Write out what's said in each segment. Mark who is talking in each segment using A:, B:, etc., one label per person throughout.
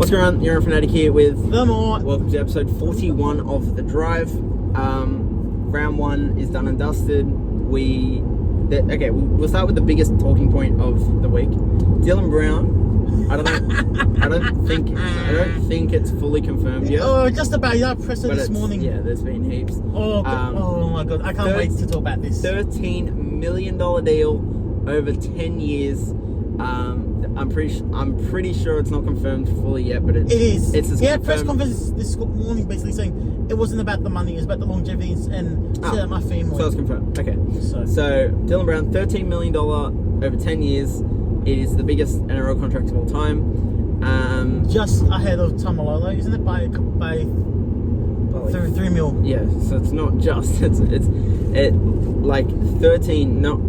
A: What's going on? You're Fanatic here with
B: The More.
A: Welcome to episode 41 of The Drive. Round 1 is done and dusted. We'll start with the biggest talking point of the week. Dylan Brown. I don't think it's fully confirmed yet.
B: Oh, just about. You know, press it this morning.
A: Yeah, there's been heaps.
B: Oh my god, I can't wait to talk about this.
A: $13 million deal over 10 years. I'm pretty sure it's not confirmed fully yet, but it is. It's
B: press conference this morning basically saying it wasn't about the money, it was about the longevity and set up my family.
A: So it's confirmed. Okay. So Dylan Brown, $13 million over 10 years. It is the biggest NRL contract of all time.
B: Just ahead of Tamalolo, isn't it? By 3 mil.
A: Yeah. So it's not just. It's like 13. No,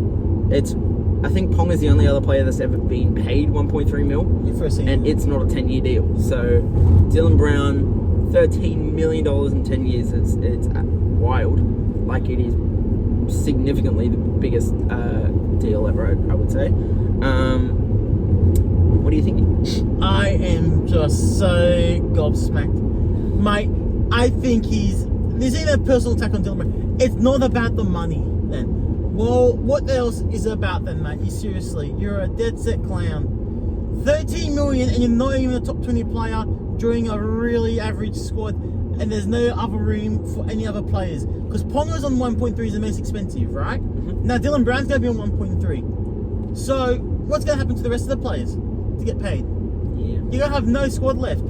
A: it's. I think Pong is the only other player that's ever been paid 1.3 mil, and it's not a 10-year deal. So Dylan Brown, $13 million in 10 years. It's wild. Like, it is significantly the biggest deal ever, I would say. What are you thinking?
B: I am just so gobsmacked, mate. I think this ain't a personal attack on Dylan Brown. It's not about the money then. Well, what else is it about then, mate? You're a dead set clown. 13 million and you're not even a top 20 player during a really average squad, and there's no other room for any other players. Because Ponga's on 1.3 is the most expensive, right? Mm-hmm. Now Dylan Brown's going to be on 1.3. So what's going to happen to the rest of the players to get paid?
A: Yeah.
B: You're going to have no squad left.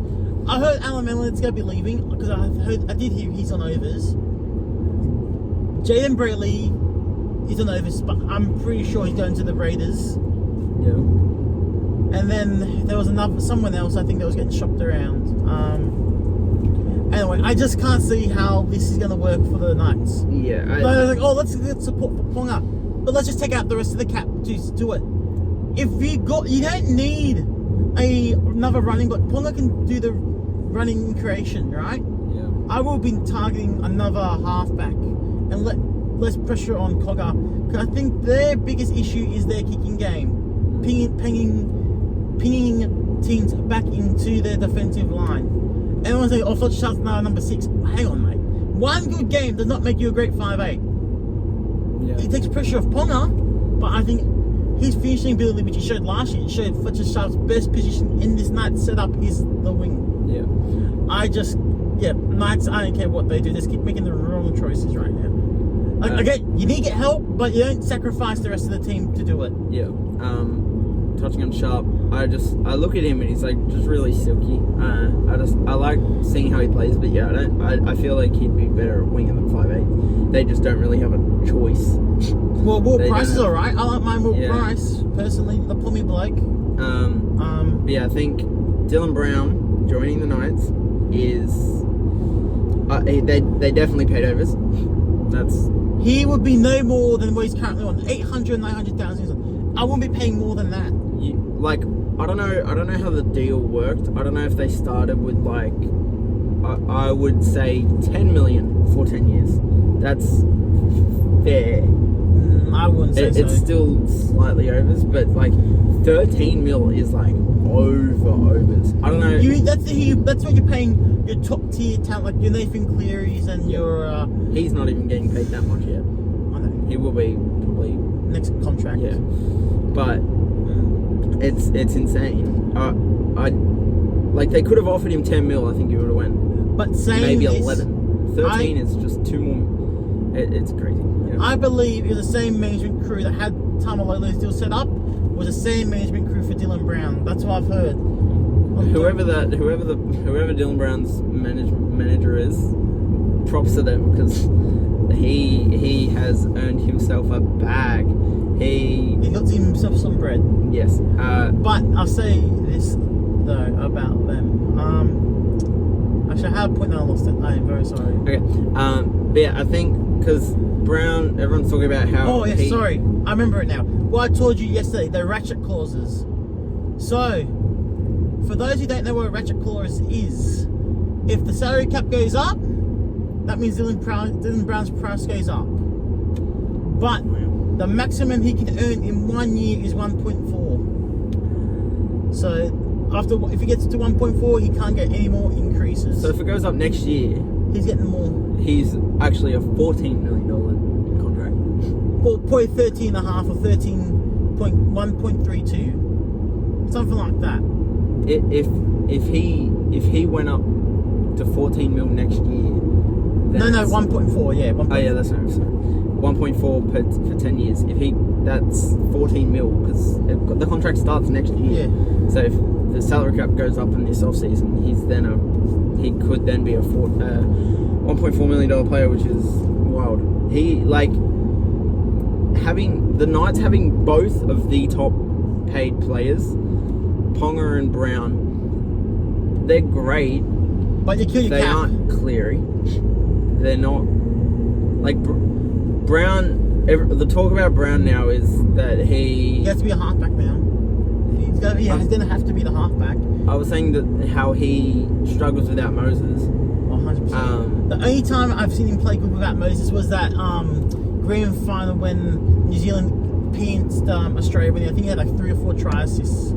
B: I heard Alan Mellen's going to be leaving because I did hear he's on overs. Jaden Braley is on overs, but I'm pretty sure he's going to the Raiders.
A: Yeah.
B: And then there was someone else I think that was getting shopped around. Anyway, I just can't see how this is going to work for the Knights.
A: Yeah.
B: Let's get support for Ponga, but let's just take out the rest of the cap to do it. If you don't need another running, but Ponga can do the running creation, right?
A: Yeah.
B: I will be targeting another halfback and less pressure on Cogger, because I think their biggest issue is their kicking game, pinging teams back into their defensive line. Everyone's saying, "Oh, Fletcher Sharp's now number 6." Hang on, mate. One good game does not make you a great 5'8".
A: Yeah.
B: It takes pressure off Ponga, but I think his finishing ability, which he showed last year, showed Fletcher Sharp's best position in this night setup is the wing.
A: Yeah.
B: Knights, I don't care what they do, just keep making the wrong choices right now. You need to get help, but you don't sacrifice the rest of the team to do it.
A: Yeah. Touching on Sharp, I look at him and he's like just really silky. I like seeing how he plays, but yeah, I feel like he'd be better at winging than 5'8". They just don't really have a choice.
B: Well, Will Price is alright. I like my Will Price personally, the plummy bloke.
A: Yeah, I think Dylan Brown joining the Knights is they definitely paid overs.
B: He would be no more than what he's currently on, 800, 900,000. I wouldn't be paying more than that.
A: I don't know how the deal worked. I don't know if they started with I would say 10 million for 10 years. That's fair.
B: I wouldn't say so.
A: It's still slightly overs, but 13 mil is overs. I don't know.
B: That's what you're paying your top tier talent, like your Nathan Clearys and your.
A: He's not even getting paid that much yet.
B: I know.
A: He will be probably
B: next contract.
A: Yeah, but it's insane. They could have offered him 10 mil. I think he would have went.
B: But
A: maybe 11. 13 is just 2 more. It's crazy. Yeah.
B: I believe it was the same management crew that had Tamalolo's deal set up was the same management crew for Dylan Brown. That's what I've heard.
A: Whoever Dylan Brown's manager is, props to them, because he has earned himself a bag. He
B: got himself some bread.
A: Yes.
B: But I'll say this though about them. Actually, I had a point that I lost it. I am very sorry.
A: Okay. But yeah, I think because Brown, everyone's talking about how.
B: Oh yeah, sorry. I remember it now. Well, I told you yesterday, the ratchet clauses. So, for those who don't know what a ratchet clause is, if the salary cap goes up, that means Dylan Brown's price goes up. But the maximum he can earn in 1 year is 1.4. So if he gets to 1.4, he can't get any more increases.
A: So if it goes up next year,
B: he's getting more.
A: He's actually a $14 million contract.
B: Well, probably 13.5 or 1.32, something like that.
A: If he went up to 14 mil next year, then
B: 1.4. Yeah. 1.
A: Oh yeah, that's right. 1.4 for 10 years. That's 14 mil because the contract starts next year.
B: Yeah.
A: So if the salary cap goes up in this off season, he could then be a $1.4 million player, which is wild. The Knights having both of the top paid players, Ponga and Brown, they're great.
B: But you kill your
A: They
B: cap.
A: aren't Cleary. They're not like Brown. The talk about Brown now is that
B: He has to be a halfback now. He's going to have to be the halfback.
A: I was saying that how he struggles without Moses.
B: 100%. The only time I've seen him play good without Moses was that grand final when New Zealand pinched Australia. When I think he had like 3 or 4 try assists.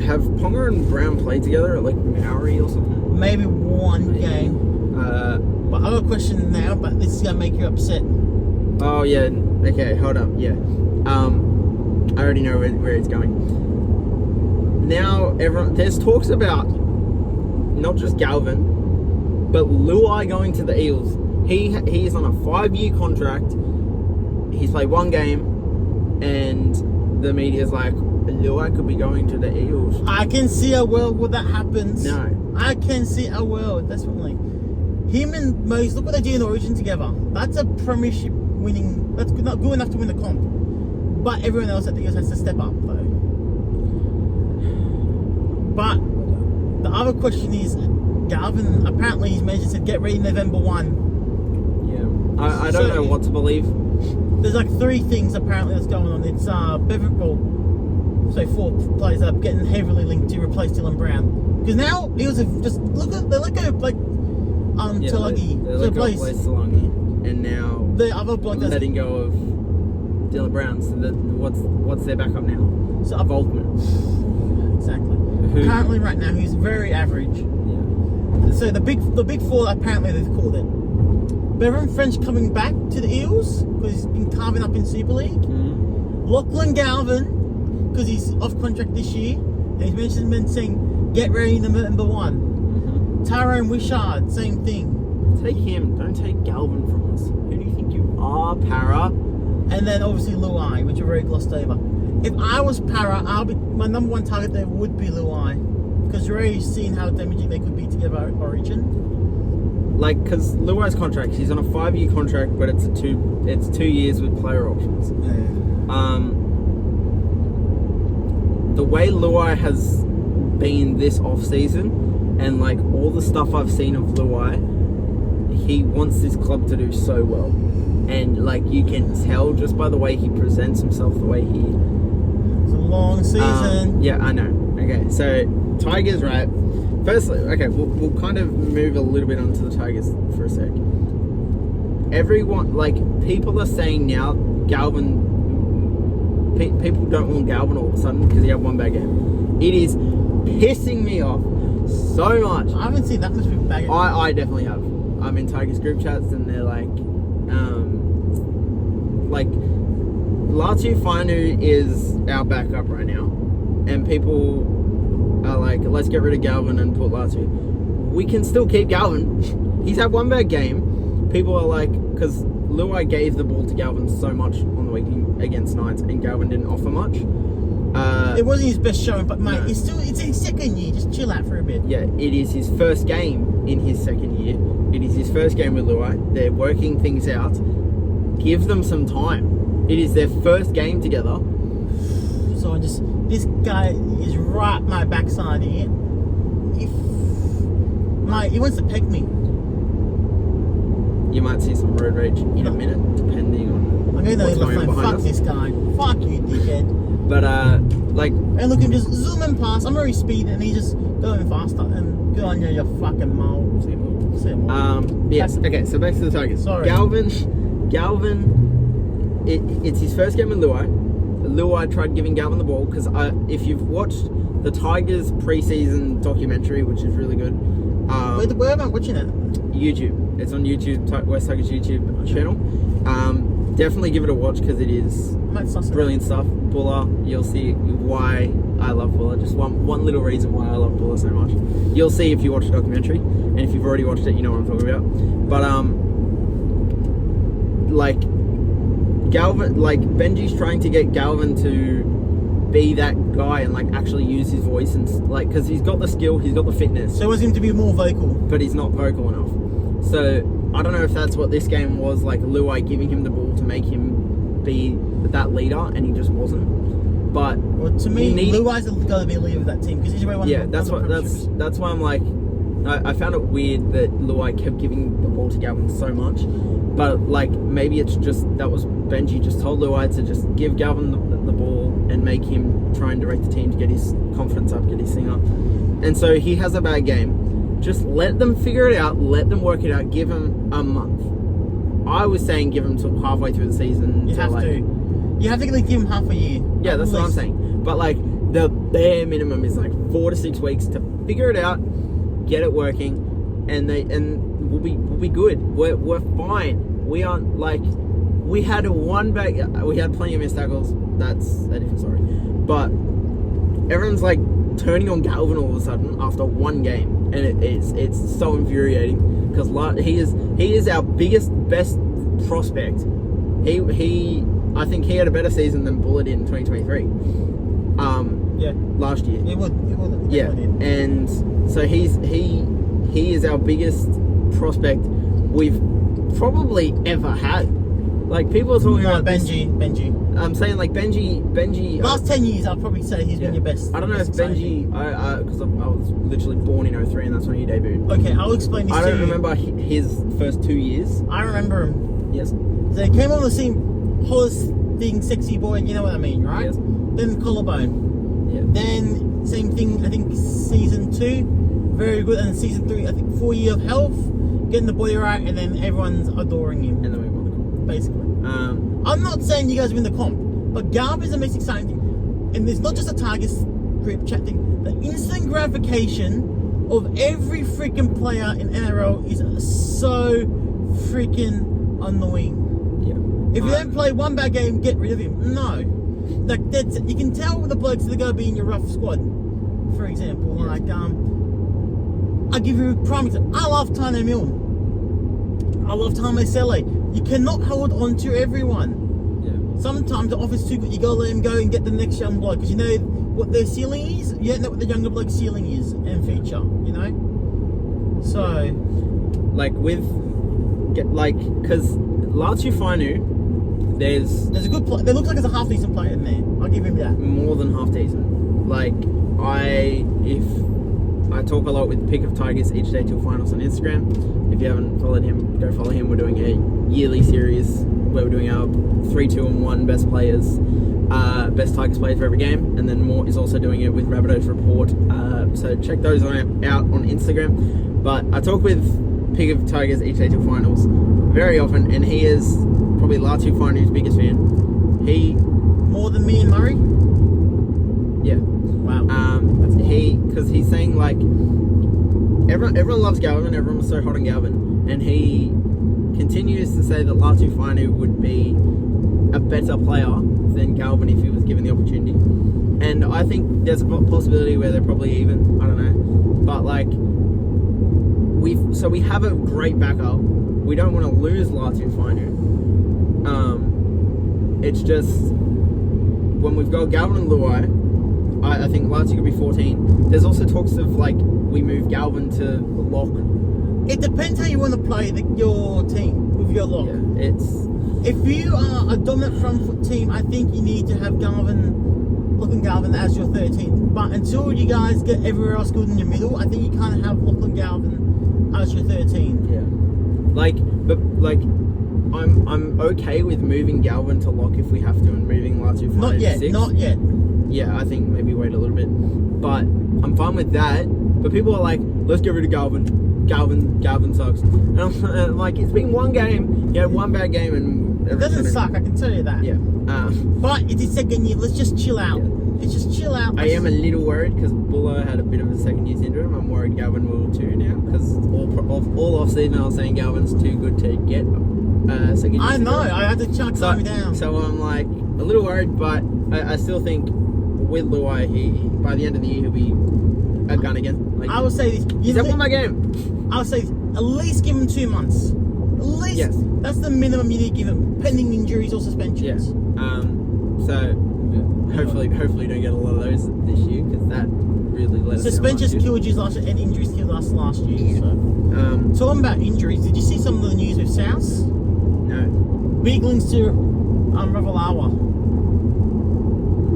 A: Have Ponga and Brown played together at like Maori or something?
B: Maybe one game. But I have a question now, but this is gonna make you upset.
A: Oh yeah. Okay, hold up. Yeah. I already know where it's going. Now there's talks about not just Galvin, but Luai going to the Eels. He is on a 5-year contract. He's played 1 game, and the media's like, Luai could be going to the Eels.
B: I can see a world where that happens.
A: No.
B: I can see a world, definitely. Him and Mose, look what they did in Origin together. That's a premiership winning. That's not good enough to win the comp. But everyone else at the Eels has to step up, though. But the other question is, Galvin, apparently his manager said, get ready November 1.
A: Yeah. I don't know what to believe.
B: There's like 3 things apparently that's going on. It's Bevan, so 4 players are getting heavily linked to replace Dylan Brown. Because now Eels have just they let go like Tulagi
A: They
B: to
A: let go of
B: replace
A: Tulagi, and now
B: the other bloke that's
A: letting go of Dylan Brown. So what's their backup now?
B: so
A: Volkman.
B: Exactly. Currently, right now, he's very average.
A: Yeah.
B: So the big 4 apparently they've called it. Bevan French coming back to the Eels because he's been carving up in Super League.
A: Mm-hmm.
B: Lachlan Galvin because he's off contract this year, and he's mentioned saying get ready November 1.
A: Mm-hmm.
B: Tyrone Wishart, same thing.
A: Take him. Don't take Galvin from us. Who do you think you are, Para?
B: And then obviously Luai, which are very glossed over. If I was Para, my number 1 target there would be Luai, because you're already seeing how damaging they could be together at Origin.
A: Like, because Luai's contract, he's on a 5-year contract, but it's 2 years with player options.
B: Yeah.
A: The way Luai has been this off season, and like all the stuff I've seen of Luai, he wants this club to do so well, and like you can tell just by the way he presents himself, the way he.
B: It's a long season.
A: Yeah, I know. Okay, so Tigers, right? Firstly, okay, we'll kind of move a little bit onto the Tigers for a sec. Everyone, like, people are saying now, Galvin. People don't want Galvin all of a sudden because he had 1 bad game. It is pissing me off so much.
B: I haven't seen that much with bad games.
A: I definitely have. I'm in Tigers group chats and they're like Latu Fainu is our backup right now, and people are like, let's get rid of Galvin and put Latu. We can still keep Galvin. He's had 1 bad game. People are like, because Luai gave the ball to Galvin so much on the weekend against Knights, and Galvin didn't offer much.
B: It wasn't his best showing, but mate, it's his 2nd year. Just chill out for a bit.
A: Yeah, it is his first game in his 2nd year. It is his first game with Luai. They're working things out. Give them some time. It is their first game together.
B: So this guy is right my backside here. He wants to peg me.
A: You might see some road rage in a minute, depending on.
B: I'm going to
A: what's going on behind
B: fuck
A: us.
B: this guy. Fuck you, dickhead.
A: But
B: and look, him just zooming past. I'm already speeding, and he's just going faster. And good on you, you fucking mole. See more.
A: Yes. Okay. So back to the Tigers.
B: Sorry.
A: Galvin. It's his first game with Luai. Luai tried giving Galvin the ball because if you've watched the Tigers preseason documentary, which is really good.
B: Where am I watching it?
A: YouTube. It's on YouTube, West Tigers YouTube channel. Definitely give it a watch because it is brilliant stuff. Buller, you'll see why I love Buller. Just one little reason why I love Buller so much. You'll see if you watch the documentary, and if you've already watched it, you know what I'm talking about. But like Galvin, like Benji's trying to get Galvin to be that guy and like actually use his voice and like because he's got the skill, he's got the fitness.
B: So he wants him to be more vocal,
A: but he's not vocal enough. So I don't know if that's what this game was, like Luai giving him the ball to make him be that leader, and he just wasn't. But
B: well, to me, Luai's got to be a leader of that team because he's won.
A: Yeah, that's why I'm like, I found it weird that Luai kept giving the ball to Galvin so much. But like maybe it's just that was Benji just told Luai to just give Galvin the ball and make him try and direct the team to get his confidence up, get his thing up. And so he has a bad game. Just let them figure it out. Let them work it out. Give him a month. I was saying give him till halfway through the season.
B: You have to give him half a year.
A: Yeah, that's what I'm saying. But like the bare minimum is like 4 to 6 weeks to figure it out, get it working, and we'll be good. We're fine. We aren't like we had plenty of missed tackles. That's a different story. But everyone's like turning on Galvin all of a sudden after one game. And it's so infuriating because he is our best prospect. I think he had a better season than Buller did in 2023. Last year.
B: He would.
A: Yeah, and so he is our biggest prospect we've probably ever had. Like people are talking about
B: Benji.
A: I'm saying like Benji.
B: Last 10 years, I'll probably say he's been your best.
A: I don't know if Benji, because I was literally born in 03 and that's when he debuted.
B: Okay, I'll explain this to you.
A: I don't remember his first 2 years.
B: I remember him.
A: Yes.
B: So he came on the scene, hottest thing, sexy boy, you know what I mean, right?
A: Yes.
B: Then collarbone.
A: Yeah.
B: Then same thing, I think season 2, very good, and season 3, I think 4 years of health, getting the body right, and then everyone's adoring him.
A: And then we won the comp.
B: Basically. I'm not saying you guys win the comp, but Garb is a most exciting thing. And it's not just a Tigers group chat thing. The instant gratification of every freaking player in NRL is so freaking annoying.
A: Yeah.
B: If you don't play one bad game, get rid of him. No. Like you can tell the blokes that are going to be in your rough squad. For example,
A: yeah.
B: like I'll give you a prime example. I love Tane Milne. I love Tame Sele. You cannot hold on to everyone.
A: Yeah.
B: Sometimes the offer's too good. You gotta let him go and get the next young bloke because you know what their ceiling is. You don't know what the younger bloke's ceiling is and future. You know. So,
A: like because Latu Fainu, there's
B: a good play. There looks like there's a half decent player in there. I'll give him that.
A: More than half decent. Like I talk a lot with Pick of Tigers each day till finals on Instagram. If you haven't followed him, go follow him. We're doing a yearly series where we're doing our 3, 2, and 1 best players, best Tigers players for every game, and then Mort is also doing it with Rabbitohs Report. So check those out on Instagram. But I talk with Pick of Tigers each day till finals very often, and he is probably Latu Fainu's biggest fan. He
B: more than me and Murray.
A: Yeah.
B: Wow.
A: Because he's saying like everyone loves Galvin, everyone was so hot on Galvin, and he continues to say that Latu Fainu would be a better player than Galvin if he was given the opportunity. And I think there's a possibility where they're probably even. I don't know, but like we have a great backup. We don't want to lose Latu Fainu. It's just when we've got Galvin and Luai. I think Latu could be 14. There's also talks of like we move Galvin to lock.
B: It depends how you want to play your team with your lock.
A: Yeah,
B: if you are a dominant front foot team, I think you need to have Lachlan Galvin as your 13. But until you guys get everywhere else good in your middle, I think you can't have Lachlan Galvin as your 13.
A: Yeah. I'm okay with moving Galvin to lock if we have to, and moving Latu Fainu to 6.
B: Not yet.
A: Yeah, I think maybe wait a little bit. But I'm fine with that. But people are like, let's get rid of Galvin. Galvin sucks. And I'm like, it's been one game. You had one bad game and...
B: It doesn't suck, I can tell you that.
A: Yeah.
B: But it's his second year, let's just chill out. It's just chill out.
A: I am a little worried because Buller had a bit of a second-year syndrome. I'm worried Galvin will too now because all off-season I was saying Galvin's too good to get second-year
B: I know.
A: syndrome.
B: I had to calm me down.
A: So I'm like a little worried, but I still think with Luai, by the end of the year he'll be a gun again. Like,
B: I will say this.
A: He's at one my game.
B: I'll say this, at least give him 2 months. At least.
A: Yes.
B: That's the minimum you need to give him, pending injuries or suspensions.
A: Yeah. So hopefully don't get a lot of those this year because that really let us down
B: Suspensions
A: last year.
B: killed you last year and injuries killed us last year.
A: Yeah.
B: So. Talking about injuries, did you see some of the news with South?
A: No.
B: Big links to Ravalawa.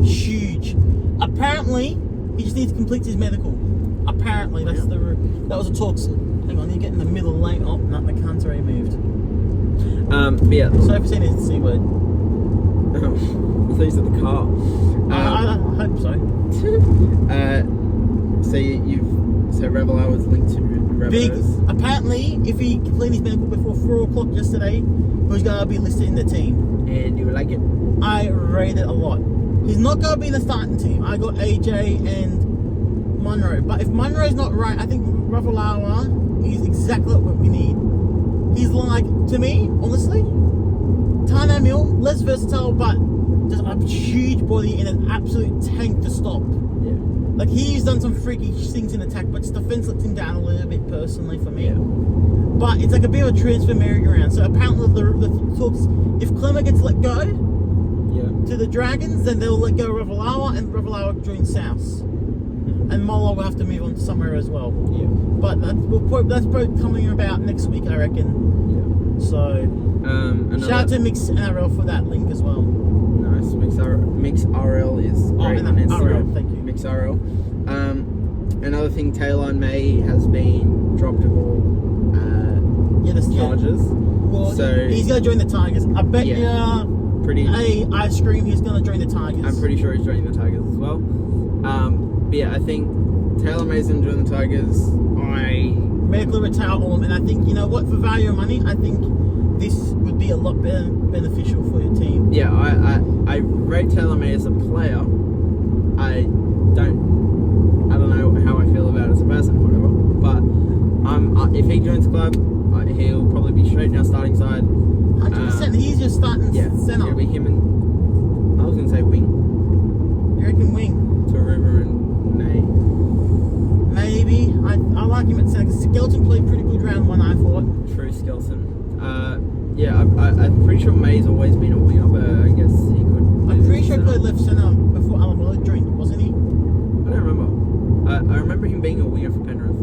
B: Huge. Apparently, he just needs to complete his medical. Apparently, that was a talk. Hang on, you get in the middle lane. Oh, no, the can's already moved.
A: But yeah.
B: So if it's in the C word.
A: I thought you said the car.
B: I hope so.
A: So Ravalawa was linked to Rabbitohs.
B: Apparently, if he completed his medical before 4 o'clock yesterday, he was going to be listed in the team.
A: And you like it?
B: I rate it a lot. He's not going to be in the starting team. I got AJ and Monroe. But if Monroe's not right, I think Ravalawa is exactly what we need. He's like, to me, honestly, Taylan May, less versatile, but just a huge body and an absolute tank to stop.
A: Yeah.
B: Like, he's done some freaky things in attack, but his defense let him down a little bit personally for me.
A: Yeah.
B: But it's like a bit of a transfer merry-go-round. So apparently the talks, if Clemmer gets let go to the Dragons, then they'll let go of Ravalawa and Ravalawa join South. And Molo will have to move on to somewhere as well.
A: Yeah.
B: But that's probably coming about next week, I reckon.
A: Yeah.
B: So, shout out to Mix NRL for that link as well.
A: Nice. Mix RL is great on Instagram.
B: RL, thank you.
A: Mix RL. Another thing, Taylan May has been dropped of all charges.
B: Well,
A: so
B: he's going to join the Tigers. I bet you ice cream he's going to join the Tigers.
A: I'm pretty sure he's joining the Tigers as well. But yeah, I think Taylan May's going to join the Tigers.
B: Medically retire all of them, and I think, you know what, for value of money, I think this would be a lot beneficial for your team.
A: Yeah, I rate Taylan May as a player. I don't know how I feel about it as a person or whatever. But if he joins the club, he'll probably be straight now starting side.
B: 100%. He's just starting centre.
A: It'll be him and I was going to say wing.
B: You reckon wing?
A: To River and May.
B: Maybe. I like him at centre. Skelton played pretty good round one, I thought.
A: True Skelton. Yeah, I'm pretty sure May's always been a winger, but I guess he could.
B: I'm pretty sure he played left centre before Alamola joined, wasn't he?
A: I don't remember. I remember him being a winger for Penrith.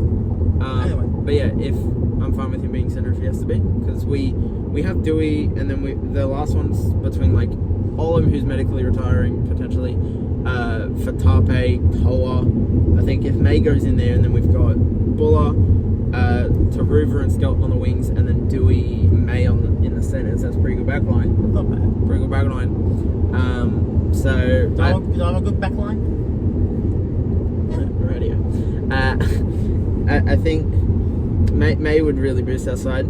B: Anyway.
A: But yeah, if I'm fine with him being centre if he has to be, because we have Dewey, and then the last one's between like Olam, who's medically retiring potentially, Fatape, Toa. I think if May goes in there, and then we've got Buller, Taruva and Skelton on the wings, and then Dewey, May in the centres. That's a pretty good backline.
B: Not bad.
A: Pretty good backline. So
B: do I have a good backline?
A: Radio. I think May would really boost our side.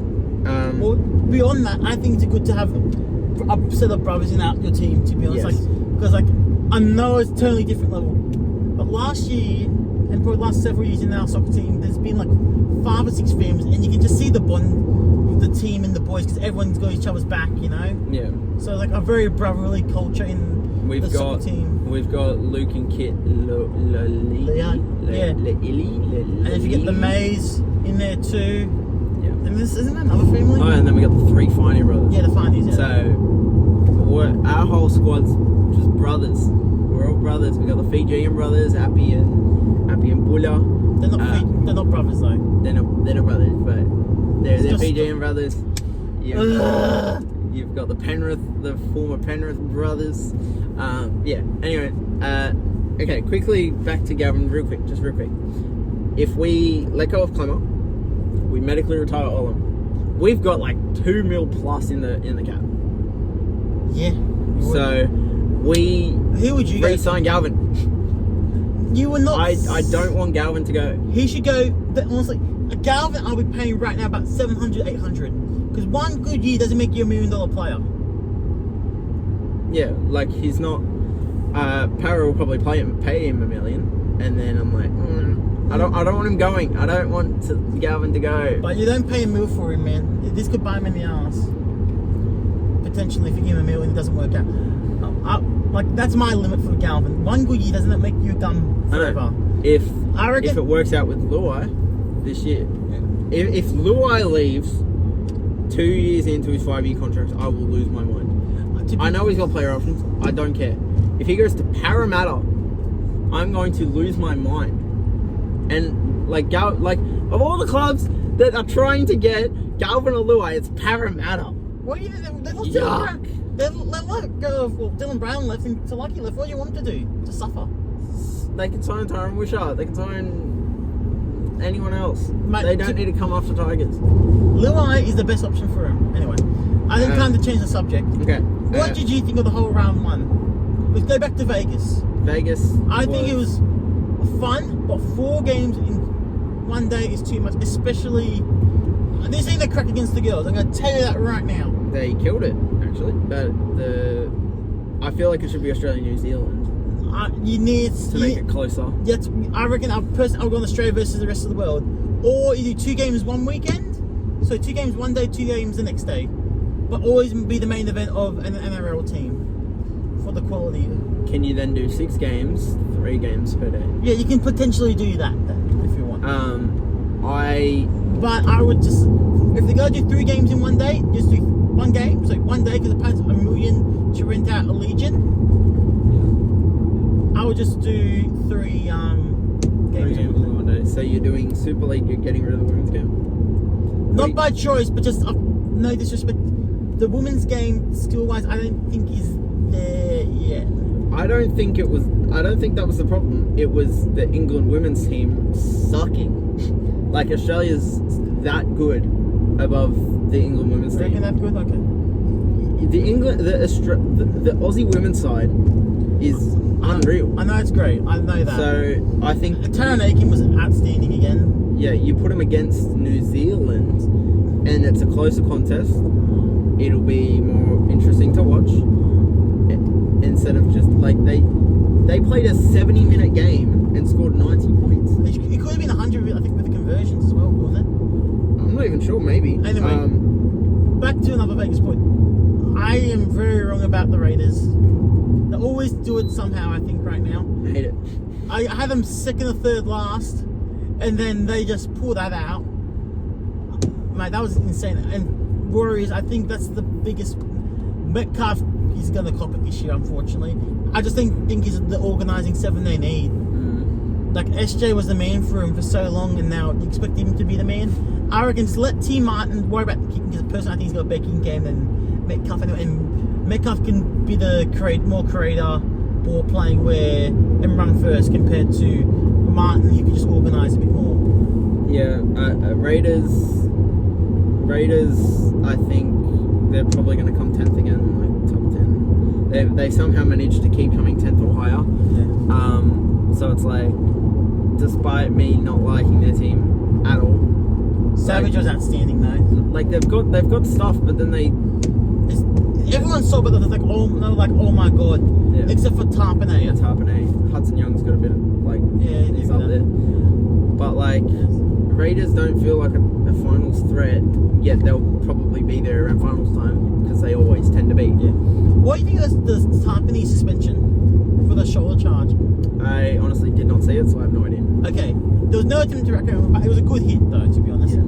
B: Well, beyond that, I think it's good to have a set of brothers in your team. To be honest,
A: Yes.
B: because I know it's totally different level, but last year and for the last several years in our soccer team, there's been like 5 or 6 families, and you can just see the bond with the team and the boys because everyone's got each other's back, you know.
A: Yeah.
B: So like a very brotherly culture in the soccer team.
A: We've got Luke and Kit.
B: And if you get the Mays in there too.
A: Yeah.
B: And this isn't that another family?
A: Oh, and then we got the 3 Finey brothers.
B: Yeah, the Fineys. Yeah.
A: So our whole squad's just brothers. We're all brothers. We got the Fijian brothers, Appy and Bulla.
B: They're not brothers though.
A: They're not brothers, but they're
B: just
A: Fijian brothers. You've got the former Penrith brothers. Yeah. Anyway, okay. Quickly back to Gavin, real quick. If we let go of Clemmer, we medically retire Olam. We've got like $2 million plus in the cap.
B: Yeah.
A: So
B: who would you
A: re-sign Galvin?
B: You would not.
A: I don't want Galvin to go.
B: He should go. Honestly, a Galvin I'll be paying right now about 700, 800. Because one good year doesn't make you $1 million player.
A: Yeah, like he's not. Para will probably pay him $1 million, and then I'm like, I don't want him going. I don't want Galvin to go.
B: But you don't pay $1 million for him, man. This could buy him in the ass. Potentially, if you give him $1 million, it doesn't work out. That's my limit for Galvin. One good year doesn't make you dumb forever.
A: If it works out with Luai this year, if Luai leaves 2 years into his 5-year contract, I will lose my mind. I know he's got player options. I don't care. If he goes to Parramatta, I'm going to lose my mind. And of all the clubs that are trying to get Galvin or Luai, it's Parramatta.
B: What do you think? They lost Dylan Brown. Dylan Brown left and Talaki left. What do you want him to do? To suffer?
A: They can sign Tyron Wishart. They can sign anyone else.
B: Mate,
A: they don't need to come after Tigers.
B: Luai is the best option for him. Anyway, I think time to change the subject.
A: Okay.
B: What did you think of the whole round one? Let's go back to Vegas. I think it was fun, but 4 games in one day is too much, especially this ain't a crack against the girls. I'm going to tell you that right now.
A: They killed it, actually. But I feel like it should be Australia-New Zealand.
B: You need
A: to make it closer.
B: I reckon I'll go on Australia versus the rest of the world. Or you do 2 games one weekend. So 2 games one day, 2 games the next day. But always be the main event of an NRL team for the quality.
A: Can you then do 6 games, 3 games per day?
B: Yeah, you can potentially do that then, if you want. But I would just, if they're going to do 3 games in one day, just do 1 game. So 1 day, because it pays $1 million to rent out a Legion. I would just do 3 games in one day.
A: So you're doing Super League, you're getting rid of the women's game?
B: Not by choice, but just, no disrespect. The women's game, skill-wise, I don't think is there yet.
A: I don't think that was the problem. It was the England women's team sucking. Like, Australia's that good above the England women's team.
B: You reckon that good? Okay.
A: The Aussie women's side is unreal.
B: I know it's great. I know that.
A: So I think
B: Taran Aiken was outstanding again.
A: Yeah, you put him against New Zealand, and it's a closer contest. It'll be more interesting to watch instead of just they played a 70-minute game and scored 90 points.
B: It could have been 100, I think, with the conversions as well, wasn't it?
A: I'm not even sure. Maybe.
B: Anyway, back to another Vegas point. I am very wrong about the Raiders. They always do it somehow, I think, right now.
A: I hate it.
B: I had them 2nd or 3rd last, and then they just pull that out. Mate, that was insane. And Warriors, I think that's the biggest. Metcalf, he's going to cop it this year, unfortunately. I just think he's the organising 7 they need. Like, SJ was the man for him for so long, and now you expect him to be the man. I reckon just let T. Martin worry about the kicking, because the person I think he's got a better kicking game than Metcalf. And Metcalf can be the more creator, ball playing and run first, compared to Martin, who can just organise a bit more.
A: Yeah, Raiders, I think they're probably going to come 10th again, like top 10. They somehow managed to keep coming 10th or higher. Yeah. So it's like, despite me not liking their team at all,
B: Savage was outstanding though.
A: Like they've got stuff, but then
B: everyone saw, but they're like, oh my god, yeah. Except for Tarpanay.
A: Yeah, Tarpanay. Hudson Young's got a bit of he's up there. But Raiders don't feel like a finals threat, yet they'll probably be there around finals time because they always tend to be. Yeah.
B: What do you think of the Tarpanay suspension for the shoulder charge?
A: I honestly did not see it, so I have no idea.
B: Okay, there was no attempt to record, but it was a good hit though, to be honest. Yeah.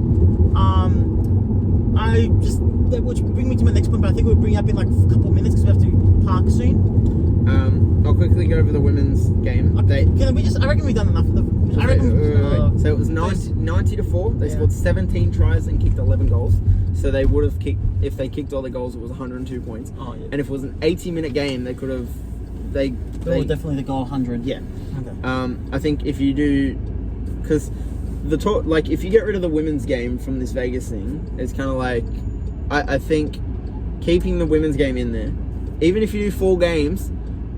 B: Which brings me to my next point, but I think we'll bring it up in like a couple of minutes because we have to park soon.
A: I'll quickly go over the women's game update.
B: I reckon we've done enough of the.
A: So it was 90-4. They scored 17 tries and kicked 11 goals. So they would have kicked, if they kicked all the goals, it was 102 points. Oh, yeah. And if it was an 80-minute game, they could have. They
B: were definitely the goal 100.
A: Yeah.
B: Okay.
A: I think if you do, because if you get rid of the women's game from this Vegas thing, it's kind of like, I think keeping the women's game in there, even if you do 4 games,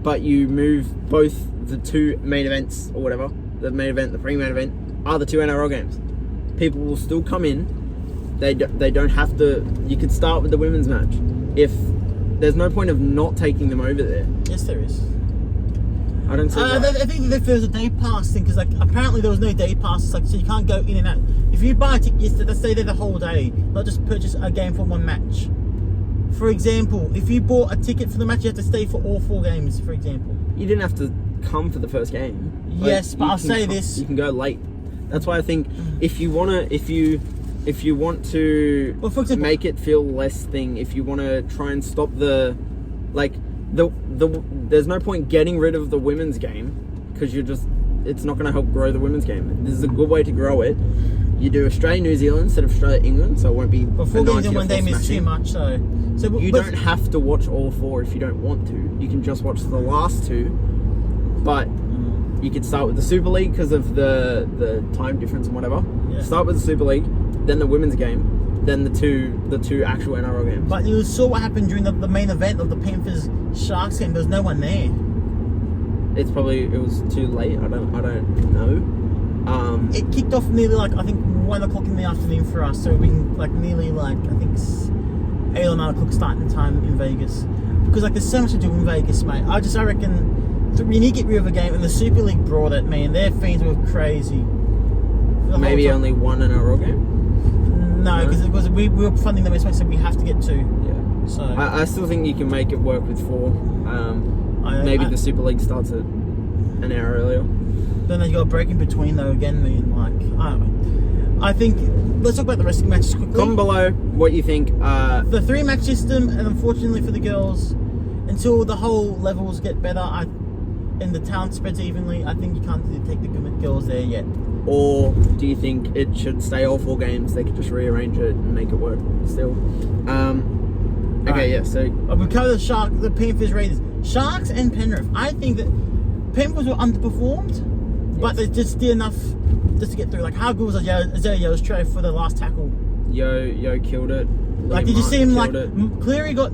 A: but you move both the 2 main events or whatever, the main event, the pre-main event, are the 2 NRL games. People will still come in. They don't have to. You could start with the women's match. If there's no point of not taking them over there.
B: Yes, there is.
A: I don't see why.
B: I think that there's a day pass thing because like apparently there was no day passes, like so you can't go in and out. If you buy a ticket, you have to stay there the whole day, not just purchase a game for one match. For example, if you bought a ticket for the match, you have to stay for all 4 games. For example,
A: You didn't have to come for the first game.
B: Yes, but I'll say this:
A: you can go late. That's why I think if you want to
B: well, for example,
A: make it feel less thing, if you want to try and stop there's no point getting rid of the women's game because it's not going to help grow the women's game. This is a good way to grow it. You do Australia New Zealand instead of Australia England, so it won't be.
B: But 4 games in one game is too much, so
A: you don't have to watch all 4 if you don't want to. You can just watch the last 2, but you could start with the Super League because of the time difference and whatever.
B: Yeah.
A: Start with the Super League, then the women's game, then the two actual NRL games.
B: But you saw what happened during the main event of the Panthers Sharks game. There was no one there.
A: It was too late. I don't know.
B: It kicked off nearly I think 1 o'clock in the afternoon for us, so we can nearly I think 8 or 9 o'clock starting time in Vegas. Because there's so much to do in Vegas, mate. I reckon you need to get rid of a game, and the Super League brought it, man. Their fans were crazy.
A: Maybe only 1 NRL game.
B: No, because we were funding them, so we have to get 2.
A: Yeah.
B: So
A: I still think you can make it work with 4. Maybe the Super League starts at an hour earlier.
B: Then you got a break in between though. Again, man, I don't know. I think let's talk about the rest of the matches quickly.
A: Comment below what you think.
B: The 3-match system, and unfortunately for the girls, until the whole levels get better, and the talent spreads evenly, I think you can't take the good girls there yet.
A: Or do you think it should stay all 4 games? They could just rearrange it and make it work still. Okay,
B: right.
A: yeah. So
B: we cover the Panthers, Raiders, Sharks, and Penrith. I think that Penrith were underperformed, but they just did enough just to get through. How good was Isaiah Yo's try for the last tackle?
A: Yo killed it.
B: Did you see him? Cleary got.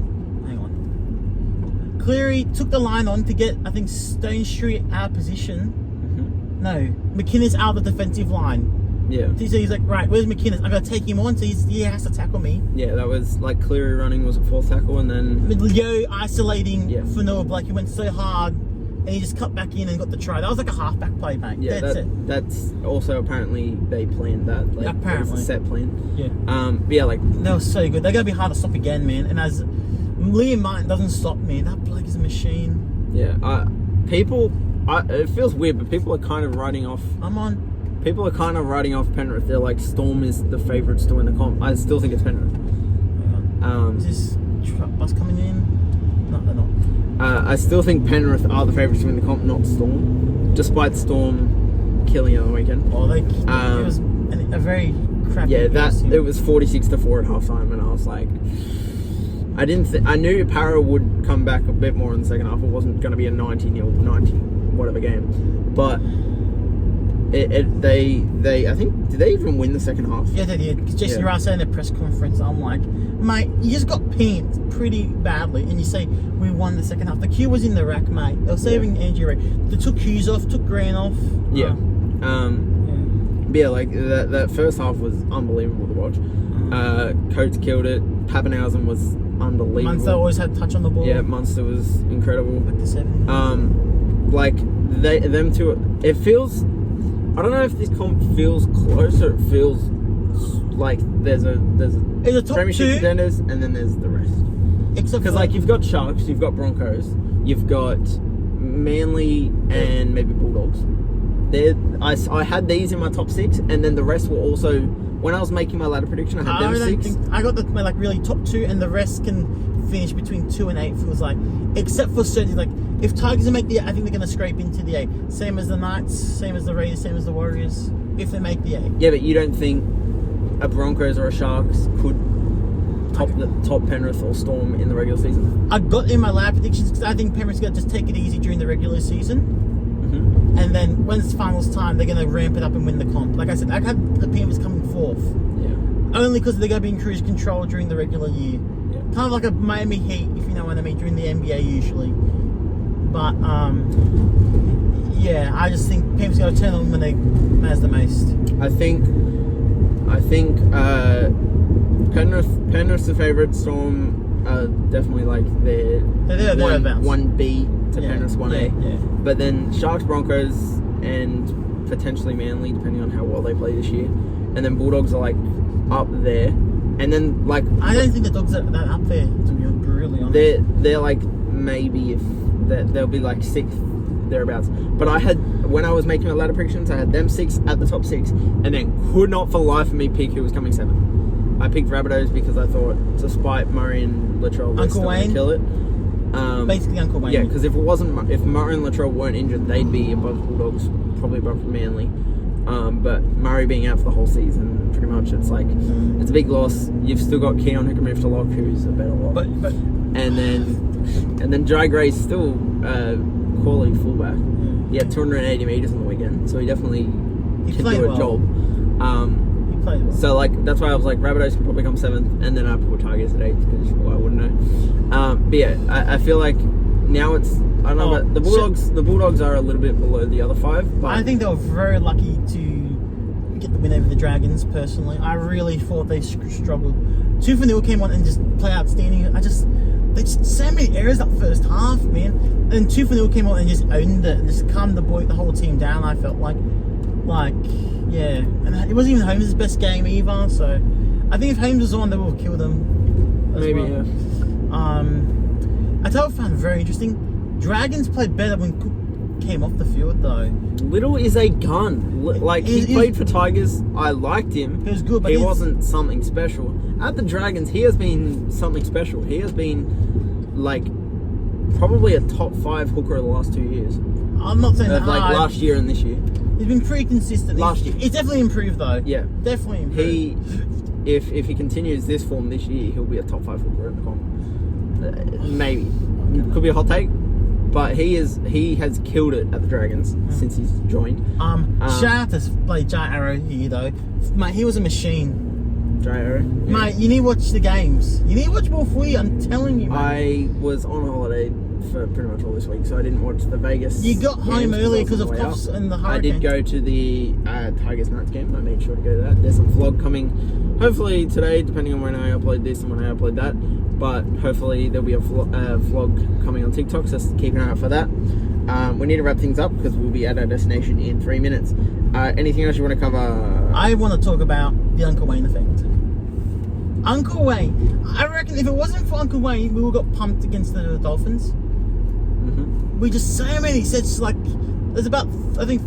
B: Cleary took the line on to get, I think, Stone Street out of position. Mm-hmm. No, McInnes out of the defensive line.
A: Yeah.
B: So he's like, right, where's McInnes? I'm going to take him on, so he has to tackle me.
A: Yeah, that was Cleary running was a 4th tackle, and then
B: Yo isolating for Noah Blake. He went so hard, and he just cut back in and got the try. That was like a halfback play, mate.
A: Yeah, that's also apparently they planned that.
B: Apparently.
A: It's a set plan.
B: Yeah.
A: But yeah,
B: that was so good. They're going to be hard to stop again, man. And as Liam Martin doesn't stop me, that bloke is a machine.
A: Yeah. It feels weird, but people are kind of writing off. People are kind of writing off Penrith. They're like, Storm is the favourites to win the comp. I still think it's Penrith.
B: Is this truck bus coming in? No, they're not.
A: I still think Penrith are the favourites to win the comp, not Storm. Despite Storm killing it on the weekend.
B: It was a very crappy.
A: Yeah, it was 46-4 at halftime, and I was like, I knew Para would come back a bit more in the second half. It wasn't going to be a 90 whatever game, but they I think, did they even win the second half?
B: Yeah, they did. Because Jason Ross said in the press conference, I'm like, mate, you just got pinned pretty badly, and you say we won the second half. The queue was in the rack, mate. They were saving Angie Ray. They took Hughes off, took Grant off.
A: Yeah. That first half was unbelievable to watch. Coates killed it. Pappenhausen was unbelievable.
B: Munster always had touch on the ball.
A: Yeah, Munster was incredible.
B: Back to 7.
A: Them two. It feels. I don't know if this comp feels close or it feels like there's a
B: top
A: premiership
B: 2
A: contenders and then there's the rest.
B: Except
A: because you've got Sharks, you've got Broncos, you've got Manly and maybe Bulldogs. I had these in my top 6, and then the rest were also. When I was making my ladder prediction, I had them 6.
B: I got my really top 2, and the rest can finish between 2 and 8. Feels like, except for certain if Tigers make the 8, I think they're going to scrape into the 8. Same as the Knights, same as the Raiders, same as the Warriors. If they make the 8.
A: Yeah, but you don't think a Broncos or a Sharks could top Penrith or Storm in the regular season?
B: I got in my ladder predictions because I think Penrith's going to just take it easy during the regular season.
A: Mm-hmm.
B: And then when it's finals time, they're going to ramp it up and win the comp. Like I said, I had the Panthers coming 4th.
A: Yeah.
B: Only because they're going to be in cruise control during the regular year.
A: Yeah.
B: Kind of like a Miami Heat, if you know what I mean, during the NBA usually. But, I just think Panthers got to turn on when they matters the most.
A: I think Penrith's the favourite. Storm are definitely like they're
B: thereabouts.
A: 1B to Penrith's 1A.
B: Yeah.
A: But then Sharks, Broncos, and potentially Manly, depending on how well they play this year. And then Bulldogs are like up there. And then like
B: I don't think the Dogs are that up there, to be brutally honest.
A: They're like maybe if they'll be like 6th thereabouts. But I had, when I was making my ladder predictions, I had them 6 at the top 6, and then could not for the life of me pick who was coming 7th. I picked Rabbitohs because I thought, despite Murray and Latrell, they're still going to kill it.
B: Basically Uncle Wayne.
A: Yeah, because if Murray and Latrell weren't injured, they'd be above Bulldogs, probably above Manly. But Murray being out for the whole season, pretty much, it's like it's a big loss. You've still got Keon who can move to lock, who's a better lock. And then Jai Gray's still quality fullback. He had 280 metres on the weekend, so he definitely can do a job.
B: He played well.
A: So like that's why I was like Rabbitohs can probably come 7th, and then I put Tigers at 8th because I wouldn't know. But yeah, I feel like now it's I don't know, but the Bulldogs. The Bulldogs are a little bit below the other 5. But
B: I think they were very lucky to get the win over the Dragons. Personally, I really thought they struggled. 2-0 came on and just played outstanding. They just so many errors that first half, man. And 2-0 came on and just owned it, and just calmed the whole team down. I felt like yeah, and it wasn't even Holmes' best game either. So I think if Holmes was on, they would have killed him.
A: Maybe
B: well.
A: Yeah.
B: I thought I found it very interesting. Dragons played better when Cook came off the field, though.
A: Little is a gun. Like he played for Tigers. I liked him.
B: He was good, but
A: he wasn't something special. At the Dragons, he has been something special. He has been like probably a top 5 hooker of the last 2 years.
B: I'm not saying that.
A: Like last year and this year.
B: He's been pretty consistent.
A: Last year,
B: he's definitely improved though.
A: Yeah,
B: definitely improved.
A: If he continues this form this year, he'll be a top 5 hooker in the comp. Maybe could be a hot take, but he has killed it at the Dragons since he's joined.
B: Shout out to play Jai Arrow here though, mate. He was a machine.
A: Jai Arrow, yeah.
B: Mate. You need to watch the games. You need to watch more footy. I'm telling you, mate.
A: I was on holiday for pretty much all this week, so I didn't watch the Vegas.
B: You got home early because of coughs and the hurricane.
A: I did go to the Tigers Knights game. I made sure to go to that. There's a vlog coming, hopefully today, depending on when I upload this and when I upload that. But hopefully there'll be a vlog coming on TikTok, so keep an eye out for that. We need to wrap things up because we'll be at our destination in 3 minutes. Anything else you want to cover?
B: I want to talk about the Uncle Wayne effect. Uncle Wayne. I reckon if it wasn't for Uncle Wayne, we would have got pumped against the Dolphins. We just so many sets, like there's about I think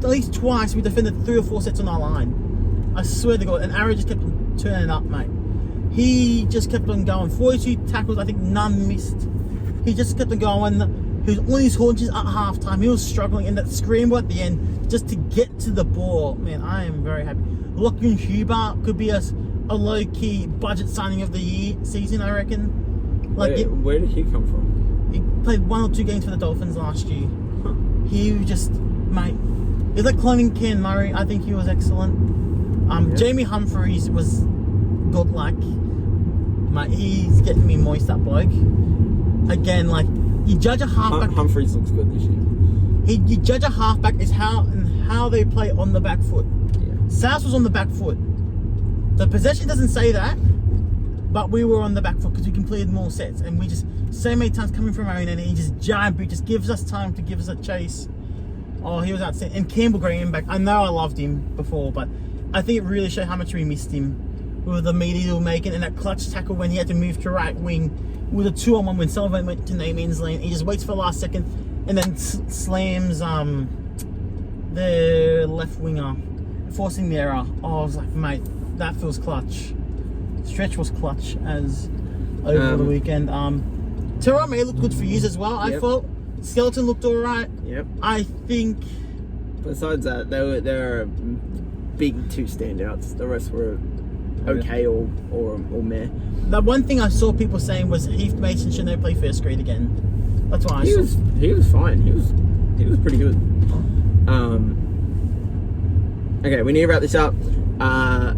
B: at least twice we defended 3 or 4 sets on our line. I swear to God, and Arrow just kept on turning up, mate. He just kept on going. 42 tackles, I think none missed. He just kept on going. He was on his haunches at halftime. He was struggling, and that scramble at the end just to get to the ball. Man, I am very happy. Lachlan Huber could be a low-key budget signing of the season, I reckon. Like,
A: where did he come from?
B: He played 1 or 2 games for the Dolphins last year. He just, mate, he's like cloning Ken Murray. I think he was excellent. Jamie Humphries was good, like, mate, he's getting me moist, that bloke. Again, like, you judge a halfback.
A: Humphries looks good this year.
B: You judge a halfback is how they play on the back foot.
A: Yeah.
B: South was on the back foot. The possession doesn't say that, but we were on the back foot because we completed more sets, and we just so many times coming from our own end, and he just giant boot just gives us time to give us a chase. Oh, he was outstanding. And Campbell Greenback, I know I loved him before, but I think it really showed how much we missed him with the media he was making and that clutch tackle when he had to move to right wing with a 2-on-1 when Sullivan went to no man's land. He just waits for the last second and then slams the left winger, forcing the error. Oh, I was like, mate, that feels clutch. Stretch was clutch as over the weekend. Terrell May looked good for years as well. I thought Skeleton looked alright.
A: Yep.
B: I think.
A: Besides that, there were big 2 standouts. The rest were okay or meh.
B: The one thing I saw people saying was Heath Mason should never play first grade again. That's why
A: he was fine. He was pretty good. Okay, we need to wrap this up. I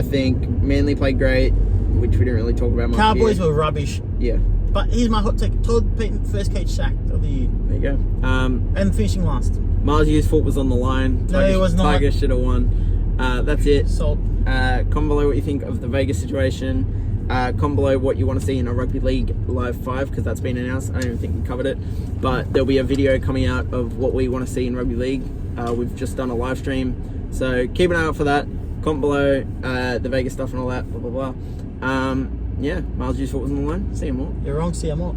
A: think Manly played great, which we didn't really talk about much.
B: Cowboys were rubbish.
A: Yeah.
B: But here's my hot take. Todd Payton, first cage sack of the year.
A: There you go.
B: And finishing last.
A: Marziu's foot was on the line.
B: No, it was not.
A: Tigers should have won. That's it.
B: Salt.
A: Comment below what you think of the Vegas situation. comment below what you want to see in a Rugby League Live 5, because that's been announced. I don't even think we covered it, but there'll be a video coming out of what we want to see in Rugby League. We've just done a live stream, so keep an eye out for that. Comment below the Vegas stuff and all that, blah blah blah. Yeah, Miles, you thought was on the line. See you more.
B: You're wrong, see you more.